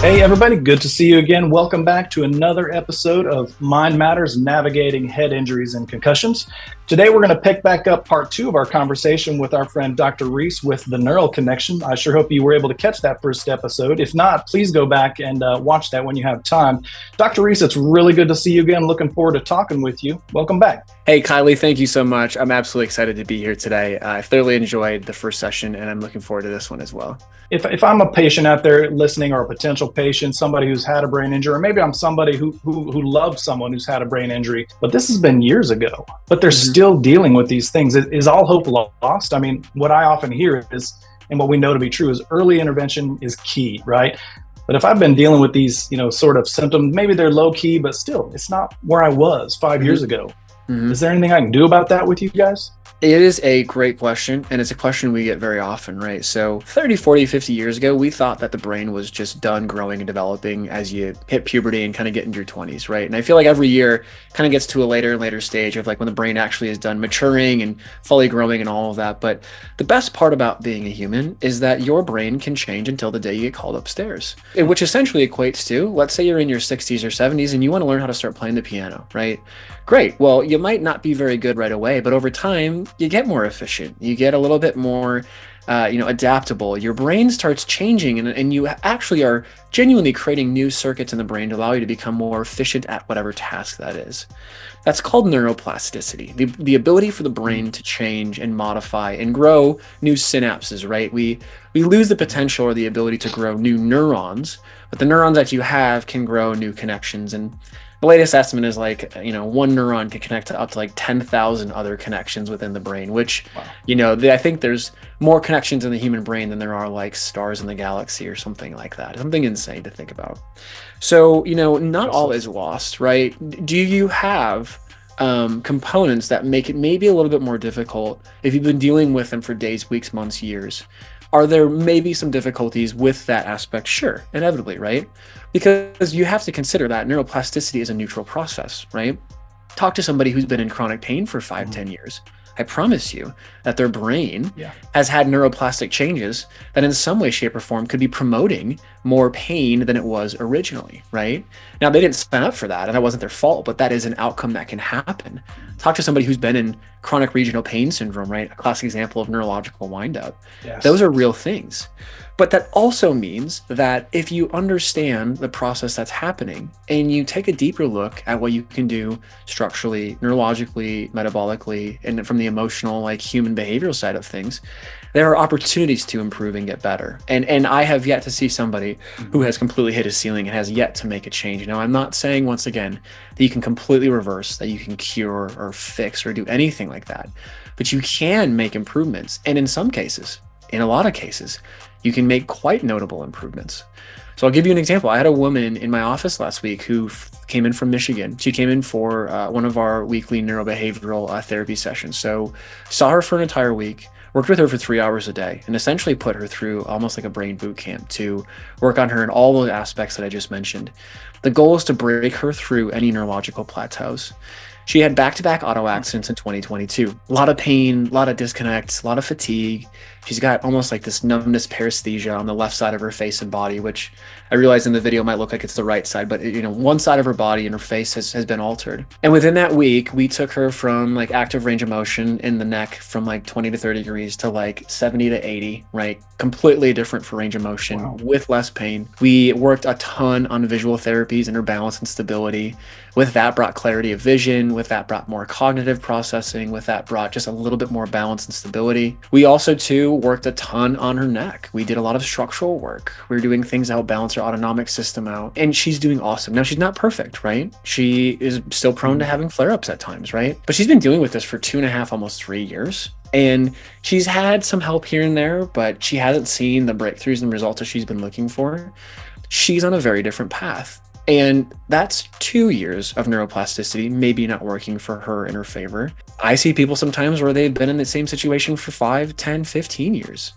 Hey, everybody, good to see you again. Welcome back to another episode of Mind Matters, Navigating Head Injuries and Concussions. Today, we're going to pick back up part 2 of our conversation with our friend Dr. Reis with the NeuroConnection. I sure hope you were able to catch that first episode. If not, please go back and watch that when you have time. Dr. Reis, it's really good to see you again. Looking forward to talking with you. Welcome back. Hey, Kylie, thank you so much. I'm absolutely excited to be here today. I thoroughly enjoyed the first session, and I'm looking forward to this one as well. If I'm a patient out there listening, or a potential patient, somebody who's had a brain injury, or maybe I'm somebody who loves someone who's had a brain injury, but this has been years ago, but they're still dealing with these things, is all hope lost? I mean, what I often hear is, and what we know to be true, is early intervention is key, right? But if I've been dealing with these, sort of symptoms, maybe they're low key, but still, it's not where I was 5 years ago. Is there anything I can do about that with you guys? It is a great question, and it's a question we get very often, right? So 30, 40, 50 years ago, we thought that the brain was just done growing and developing as you hit puberty and kind of get into your 20s, right? And I feel like every year kind of gets to a later and later stage of like when the brain actually is done maturing and fully growing and all of that. But the best part about being a human is that your brain can change until the day you get called upstairs, which essentially equates to, let's say you're in your 60s or 70s and you want to learn how to start playing the piano, right? Great. Well, you might not be very good right away, but over time, you get more efficient. You get a little bit more, adaptable. Your brain starts changing, and you actually are genuinely creating new circuits in the brain to allow you to become more efficient at whatever task that is. That's called neuroplasticity, the ability for the brain to change and modify and grow new synapses, right? We lose the potential or the ability to grow new neurons, but the neurons that you have can grow new connections. And the latest estimate is like, one neuron can connect to up to like 10,000 other connections within the brain, which, wow. I think there's more connections in the human brain than there are like stars in the galaxy or something like that. Something insane to think about. So, not all is lost, right? Do you have components that make it maybe a little bit more difficult if you've been dealing with them for days, weeks, months, years? Are there maybe some difficulties with that aspect? Sure, inevitably, right? Because you have to consider that neuroplasticity is a neutral process, right? Talk to somebody who's been in chronic pain for 5, 10 years. I promise you that their brain has had neuroplastic changes that in some way, shape, or form could be promoting more pain than it was originally, right? Now, they didn't sign up for that, and that wasn't their fault, but that is an outcome that can happen. Talk to somebody who's been in chronic regional pain syndrome, right? A classic example of neurological windup. Yes. Those are real things. But that also means that if you understand the process that's happening and you take a deeper look at what you can do structurally, neurologically, metabolically, and from the emotional, like human behavioral side of things, there are opportunities to improve and get better. And I have yet to see somebody who has completely hit a ceiling and has yet to make a change. Now, I'm not saying, once again, that you can completely reverse, that you can cure or fix or do anything like that, but you can make improvements. And in some cases, in a lot of cases, you can make quite notable improvements. So I'll give you an example. I had a woman in my office last week who came in from Michigan. She came in for one of our weekly neurobehavioral therapy sessions. So saw her for an entire week, worked with her for 3 hours a day, and essentially put her through almost like a brain boot camp to work on her in all the aspects that I just mentioned. The goal is to break her through any neurological plateaus. She had back-to-back auto accidents in 2022. A lot of pain, a lot of disconnects, a lot of fatigue. She's got almost like this numbness paresthesia on the left side of her face and body, which I realize in the video might look like it's the right side, but one side of her body and her face has been altered. And within that week, we took her from like active range of motion in the neck from like 20 to 30 degrees to like 70 to 80, right? Completely different for range of motion with less pain. We worked a ton on visual therapies and her balance and stability. With that brought clarity of vision, with that brought more cognitive processing, with that brought just a little bit more balance and stability. We also too worked a ton on her neck. We did a lot of structural work. We were doing things to help balance her autonomic system out, and she's doing awesome. Now, she's not perfect, right? She is still prone to having flare-ups at times, right? But she's been dealing with this for 2.5, almost 3 years. And she's had some help here and there, but she hasn't seen the breakthroughs and results that she's been looking for. She's on a very different path. And that's 2 years of neuroplasticity, maybe not working for her in her favor. I see people sometimes where they've been in the same situation for 5, 10, 15 years.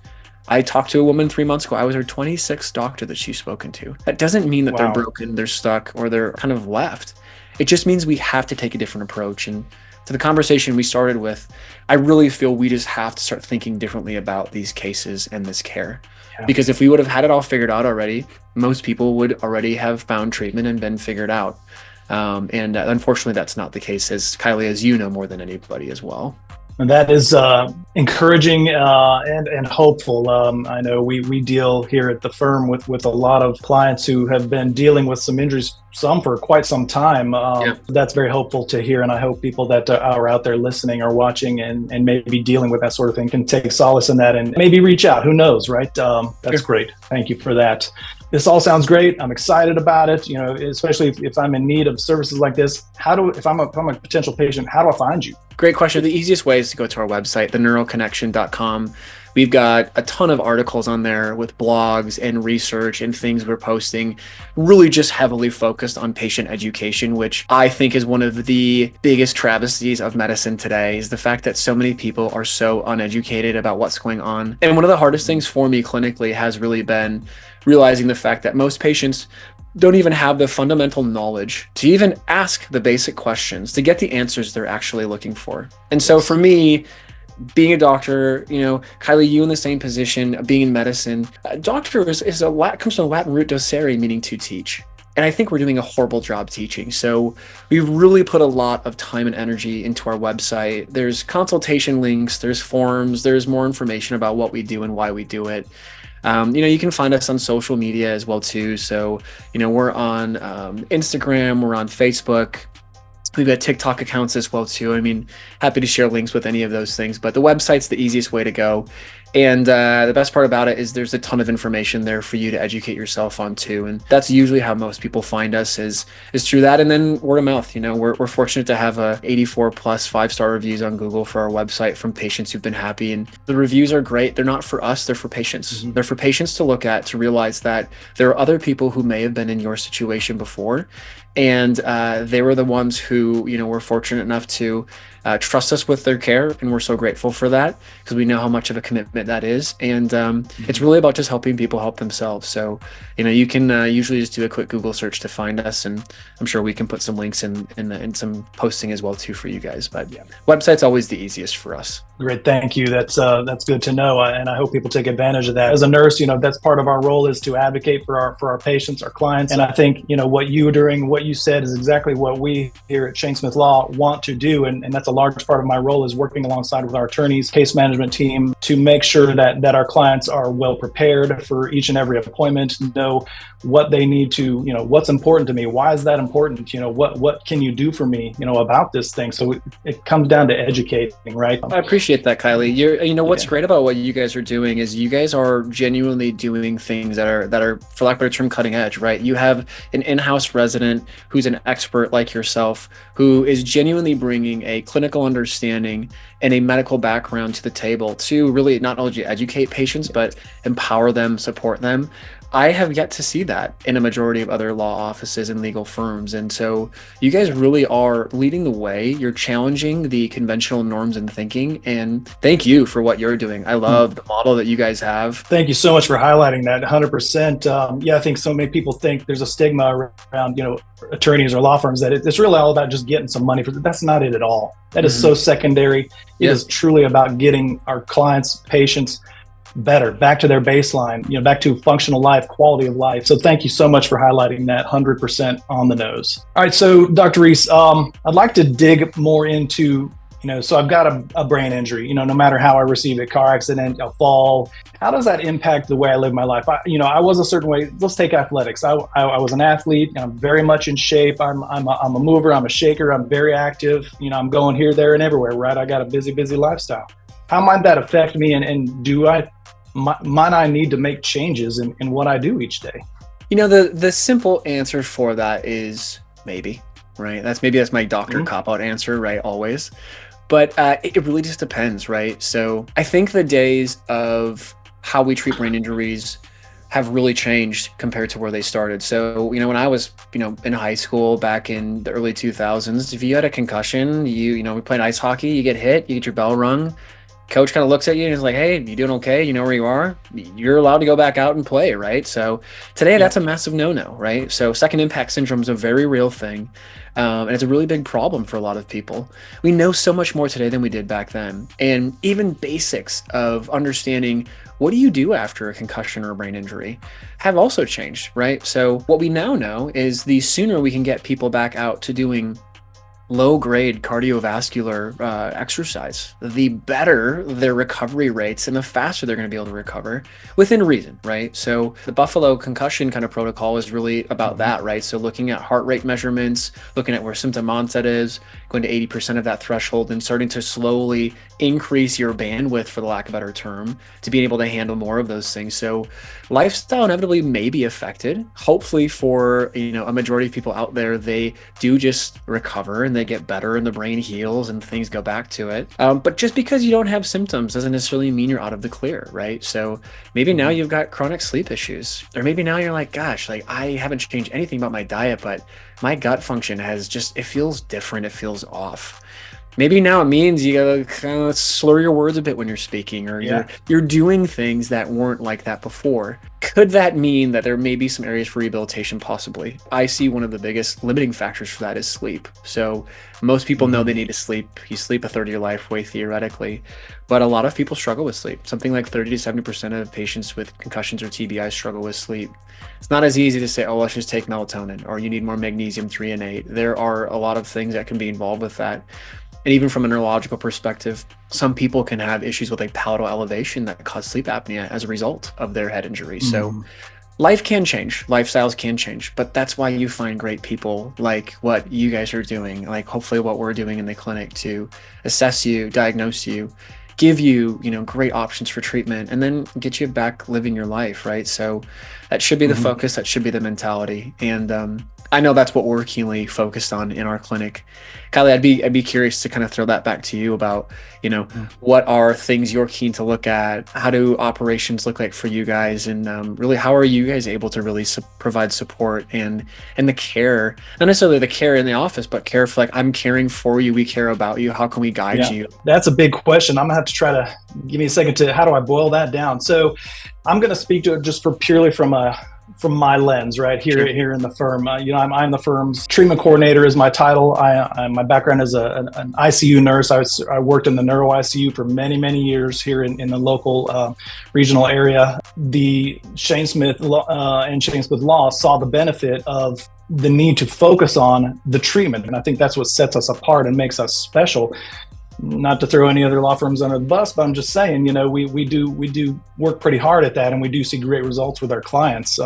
I talked to a woman 3 months ago. I was her 26th doctor that she's spoken to. That doesn't mean that they're broken, they're stuck, or they're kind of left. It just means we have to take a different approach. And to the conversation we started with, I really feel we just have to start thinking differently about these cases and this care. Because if we would have had it all figured out already, most people would already have found treatment and been figured out. And unfortunately, that's not the case, as Kylie, as you know more than anybody as well. And that is encouraging and hopeful. I know we deal here at the firm with a lot of clients who have been dealing with some injuries, some for quite some time. That's very hopeful to hear. And I hope people that are out there listening or watching and maybe dealing with that sort of thing can take solace in that and maybe reach out. Who knows, right? That's great. Thank you for that. This all sounds great. I'm excited about it. You know, especially if I'm in need of services like this. If I'm a potential patient, how do I find you? Great question. The easiest way is to go to our website, NeuroConnection.com. We've got a ton of articles on there with blogs and research and things we're posting, really just heavily focused on patient education, which I think is one of the biggest travesties of medicine today, is the fact that so many people are so uneducated about what's going on. And one of the hardest things for me clinically has really been realizing the fact that most patients don't even have the fundamental knowledge to even ask the basic questions to get the answers they're actually looking for. And so for me, being a doctor, you know, Kylie, you in the same position, being in medicine, doctor comes from the Latin root docere, meaning to teach. And I think we're doing a horrible job teaching. So we've really put a lot of time and energy into our website. There's consultation links, there's forums, there's more information about what we do and why we do it. You can find us on social media as well too. So, we're on Instagram, we're on Facebook. We've got TikTok accounts as well too. I mean, happy to share links with any of those things, but the website's the easiest way to go. And the best part about it is there's a ton of information there for you to educate yourself on too. And that's usually how most people find us is through that. And then word of mouth. We're fortunate to have 84 plus 5-star reviews on Google for our website from patients who've been happy. And the reviews are great. They're not for us, they're for patients. Mm-hmm. They're for patients to look at, to realize that there are other people who may have been in your situation before. And they were the ones who, were fortunate enough to trust us with their care. And we're so grateful for that because we know how much of a commitment that is. And it's really about just helping people help themselves. So, you can usually just do a quick Google search to find us. And I'm sure we can put some links in some posting as well too for you guys. But yeah, website's always the easiest for us. Great. Thank you. That's good to know. And I hope people take advantage of that. As a nurse, that's part of our role is to advocate for our patients, our clients. And I think, what you said is exactly what we here at Shane Smith Law want to do. And that's a large part of my role is working alongside with our attorneys, case management team to make sure that our clients are well prepared for each and every appointment, know what they need to, what's important to me. Why is that important? What can you do for me, about this thing? So it comes down to educating, right? I appreciate that, Kylie. What's great about what you guys are doing is you guys are genuinely doing things that are, for lack of a better term, cutting edge, right? You have an in-house resident who's an expert like yourself, who is genuinely bringing a clinical understanding and a medical background to the table to really not only educate patients, but empower them, support them. I have yet to see that in a majority of other law offices and legal firms. And so you guys really are leading the way. You're challenging the conventional norms and thinking. And thank you for what you're doing. I love the model that you guys have. Thank you so much for highlighting that 100%. I think so many people think there's a stigma around, attorneys or law firms that it's really all about just getting some money for. That's not it at all. That is so secondary. It is truly about getting our clients, patients better, back to their baseline, back to functional life, quality of life. So thank you so much for highlighting that 100% on the nose. All right. So Dr. Reis, I'd like to dig more into, so I've got a brain injury, no matter how I receive it, car accident, a fall, how does that impact the way I live my life? I was a certain way. Let's take athletics. I was an athlete and I'm very much in shape. I'm a mover. I'm a shaker. I'm very active. I'm going here, there, and everywhere, right? I got a busy lifestyle. How might that affect me? And might I need to make changes in what I do each day? The simple answer for that is maybe, right? That's my doctor cop-out answer, right? Always. But it really just depends, right? So I think the days of how we treat brain injuries have really changed compared to where they started. So, when I was, in high school back in the early 2000s, if you had a concussion, we played ice hockey, you get hit, you get your bell rung, coach kind of looks at you and is like, hey, you doing okay? You know where you are? You're allowed to go back out and play, right? So today, that's a massive no-no, right? So second impact syndrome is a very real thing. And it's a really big problem for a lot of people. We know so much more today than we did back then. And even basics of understanding what do you do after a concussion or a brain injury have also changed, right? So what we now know is the sooner we can get people back out to doing low-grade cardiovascular exercise, the better their recovery rates and the faster they're going to be able to recover within reason, right? So the Buffalo concussion kind of protocol is really about that, right? So looking at heart rate measurements, looking at where symptom onset is, going to 80% of that threshold and starting to slowly increase your bandwidth, for the lack of a better term, to being able to handle more of those things. So lifestyle inevitably may be affected. Hopefully for, a majority of people out there, they do just recover and they get better and the brain heals and things go back to it. But just because you don't have symptoms doesn't necessarily mean you're out of the clear, right? So maybe now you've got chronic sleep issues, or maybe now you're like, gosh, like I haven't changed anything about my diet, but my gut function it feels different. It feels off. Maybe now it means you gotta kind of slur your words a bit when you're speaking, or you're doing things that weren't like that before. Could that mean that there may be some areas for rehabilitation? Possibly. I see one of the biggest limiting factors for that is sleep. So most people know they need to sleep. You sleep a third of your life way theoretically, but a lot of people struggle with sleep. Something like 30 to 70% of patients with concussions or TBI struggle with sleep. It's not as easy to say, oh, let's just take melatonin, or you need more magnesium 3 and 8. There are a lot of things that can be involved with that. And even from a neurological perspective, some people can have issues with a palatal elevation that cause sleep apnea as a result of their head injury. So life can change, lifestyles can change, but that's why you find great people like what you guys are doing, like hopefully what we're doing in the clinic to assess you, diagnose you, give you, great options for treatment, and then get you back living your life, right? So that should be the focus, that should be the mentality. And I know that's what we're keenly focused on in our clinic. Kylie, I'd be curious to kind of throw that back to you about, what are things you're keen to look at? How do operations look like for you guys? And really, how are you guys able to really provide support and the care, not necessarily the care in the office, but care for like, I'm caring for you, we care about you. How can we guide you? That's a big question. I'm gonna have to try to give me a second to, how do I boil that down? So I'm going to speak to it just purely from my lens, right here in the firm. I'm the firm's treatment coordinator is my title. My background is an ICU nurse. I worked in the neuro ICU for many years here in the local regional area. The Shane Smith and Shane Smith Law saw the benefit of the need to focus on the treatment, and I think that's what sets us apart and makes us special. Not to throw any other law firms under the bus, but I'm just saying, we do work pretty hard at that, and we do see great results with our clients.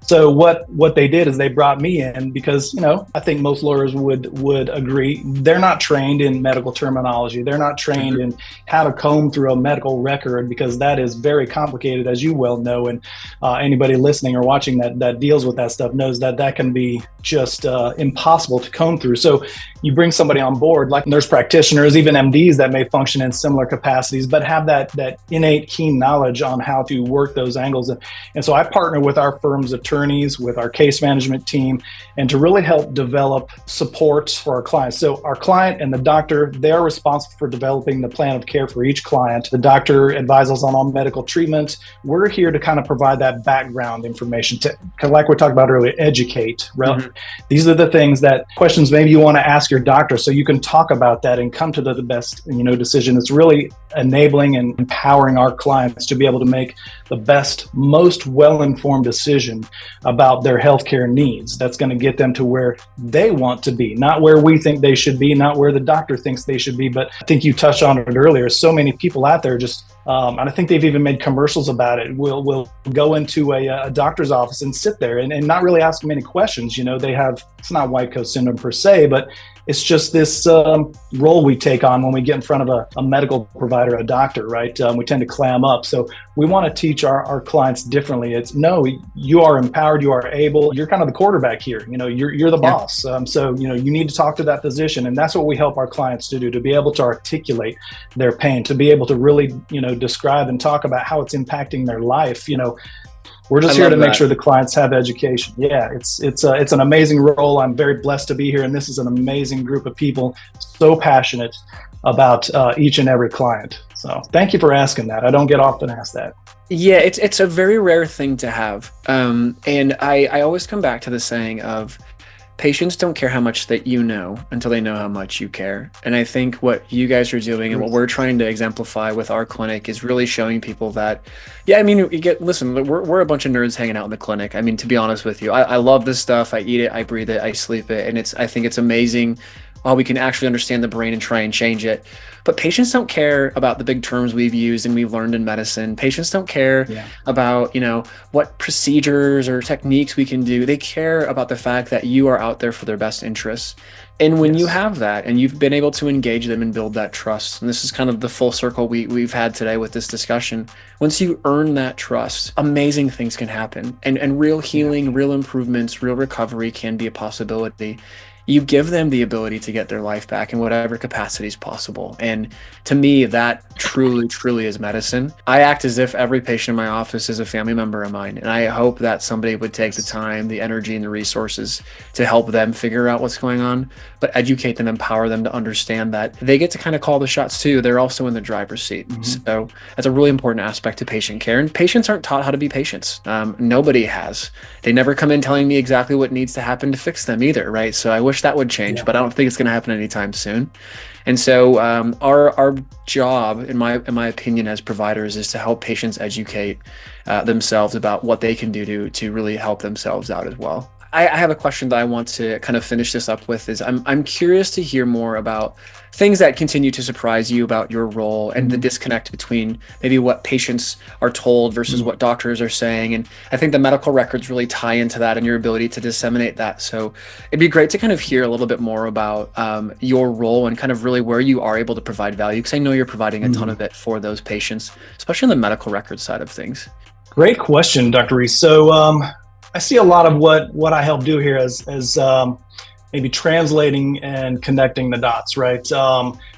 So what they did is they brought me in because, I think most lawyers would agree, they're not trained in medical terminology. They're not trained in how to comb through a medical record, because that is very complicated, as you well know. And anybody listening or watching that deals with that stuff knows that can be just impossible to comb through. So you bring somebody on board, like nurse practitioners, even MDs that may function in similar capacities, but have that innate keen knowledge on how to work those angles. And so I partner with our firm's attorneys, with our case management team, and to really help develop support for our clients. So our client and the doctor, they're responsible for developing the plan of care for each client. The doctor advises on all medical treatment. We're here to kind of provide that background information to, kind of like we talked about earlier, educate. Right? These are the things, that questions maybe you want to ask your doctor so you can talk about that and come to the best decision. It's really enabling and empowering our clients to be able to make the best, most well-informed decision about their healthcare needs. That's going to get them to where they want to be, not where we think they should be, not where the doctor thinks they should be. But I think you touched on it earlier. So many people out there just, and I think they've even made commercials about it, will go into a doctor's office and sit there and not really ask them any questions. They have, it's not white coat syndrome per se, but it's just this role we take on when we get in front of a medical provider, a doctor, right? We tend to clam up. So we want to teach our clients differently. It's, no, you are empowered, you are able, you're kind of the quarterback here. You're the boss. So, you need to talk to that physician. And that's what we help our clients to do, to be able to articulate their pain, to be able to really, describe and talk about how it's impacting their life. We're just here to make sure the clients have education. Yeah, it's an amazing role. I'm very blessed to be here, and this is an amazing group of people, so passionate about each and every client. So thank you for asking that. I don't get often asked that. Yeah, it's a very rare thing to have. And I always come back to the saying of patients don't care how much that you know until they know how much you care. And I think what you guys are doing and what we're trying to exemplify with our clinic is really showing people that, yeah, I mean, listen, we're a bunch of nerds hanging out in the clinic. I mean, to be honest with you, I love this stuff. I eat it, I breathe it, I sleep it. And I think it's amazing how we can actually understand the brain and try and change it. But patients don't care about the big terms we've used and we've learned in medicine. Patients don't care about, what procedures or techniques we can do. They care about the fact that you are out there for their best interests. And when you have that and you've been able to engage them and build that trust, and this is kind of the full circle we've had today with this discussion, once you earn that trust, amazing things can happen. And real healing, real improvements, real recovery can be a possibility. You give them the ability to get their life back in whatever capacity is possible. And to me, that truly, truly is medicine. I act as if every patient in my office is a family member of mine. And I hope that somebody would take the time, the energy, and the resources to help them figure out what's going on, but educate them, empower them to understand that they get to kind of call the shots too. They're also in the driver's seat. So that's a really important aspect to patient care. And patients aren't taught how to be patients. Nobody has. They never come in telling me exactly what needs to happen to fix them either, right? So I wish that would change, but I don't think it's going to happen anytime soon. And so our job, in my opinion, as providers, is to help patients educate themselves about what they can do to really help themselves out as well. I have a question that I want to kind of finish this up with is I'm curious to hear more about things that continue to surprise you about your role and the disconnect between maybe what patients are told versus what doctors are saying. And I think the medical records really tie into that and your ability to disseminate that. So it'd be great to kind of hear a little bit more about your role and kind of really where you are able to provide value, because I know you're providing a ton of it for those patients, especially on the medical records side of things. Great question, Dr. Reis. So I see a lot of what I help do here as maybe translating and connecting the dots, right?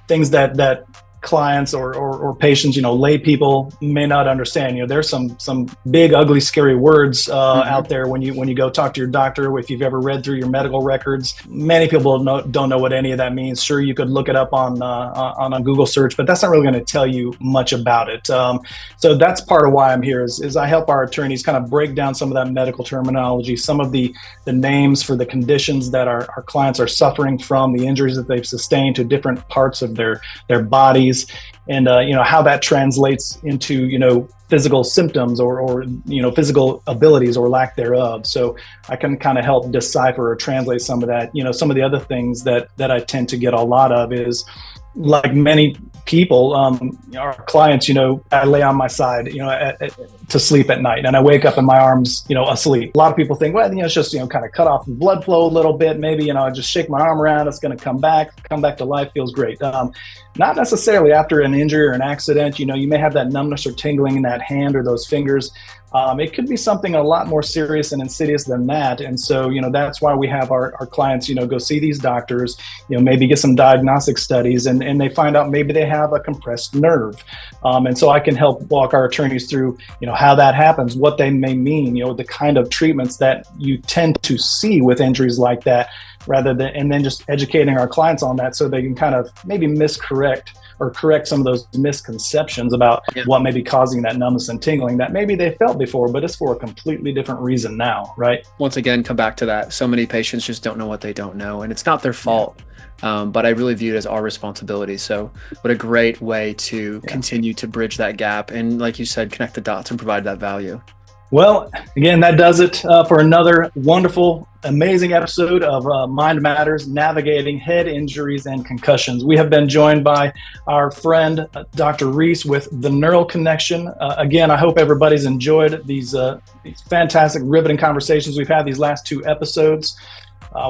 Things that clients or patients, lay people may not understand. There's some big, ugly, scary words out there when you go talk to your doctor. If you've ever read through your medical records, many people don't know what any of that means. Sure, you could look it up on a Google search, but that's not really going to tell you much about it. So that's part of why I'm here is I help our attorneys kind of break down some of that medical terminology, some of the names for the conditions that our clients are suffering from, the injuries that they've sustained to different parts of their bodies. And how that translates into physical symptoms or physical abilities or lack thereof. So I can kind of help decipher or translate some of that. Some of the other things that I tend to get a lot of is, like many people, our clients, I lay on my side, to sleep at night, and I wake up and my arm's, asleep. A lot of people think, well, it's just, kind of cut off the blood flow a little bit. Maybe, I just shake my arm around, it's going to come back to life, feels great. Not necessarily after an injury or an accident. You may have that numbness or tingling in that hand or those fingers. It could be something a lot more serious and insidious than that. And so, that's why we have our clients, go see these doctors, maybe get some diagnostic studies, and they find out maybe they have a compressed nerve. And so I can help walk our attorneys through, how that happens, what they may mean, the kind of treatments that you tend to see with injuries like that, and then just educating our clients on that so they can kind of maybe correct some of those misconceptions about what may be causing that numbness and tingling that maybe they felt before, but it's for a completely different reason now, right? Once again, come back to that. So many patients just don't know what they don't know, and it's not their fault. But I really view it as our responsibility. So what a great way to continue to bridge that gap. And like you said, connect the dots and provide that value. Well, again, that does it for another wonderful, amazing episode of Mind Matters, Navigating Head Injuries and Concussions. We have been joined by our friend, Dr. Reis with the NeuroConnection. Again, I hope everybody's enjoyed these fantastic, riveting conversations we've had these last 2 episodes.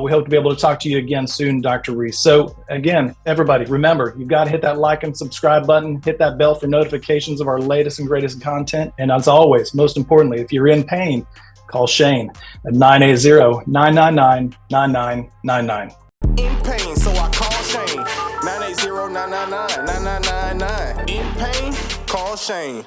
We hope to be able to talk to you again soon, Dr. Reis. So again, everybody, remember, you've got to hit that like and subscribe button, hit that bell for notifications of our latest and greatest content. And as always, most importantly, if you're in pain, call Shane at 980-999-9999. In pain, so I call Shane. 980-999-9999. In pain, call Shane.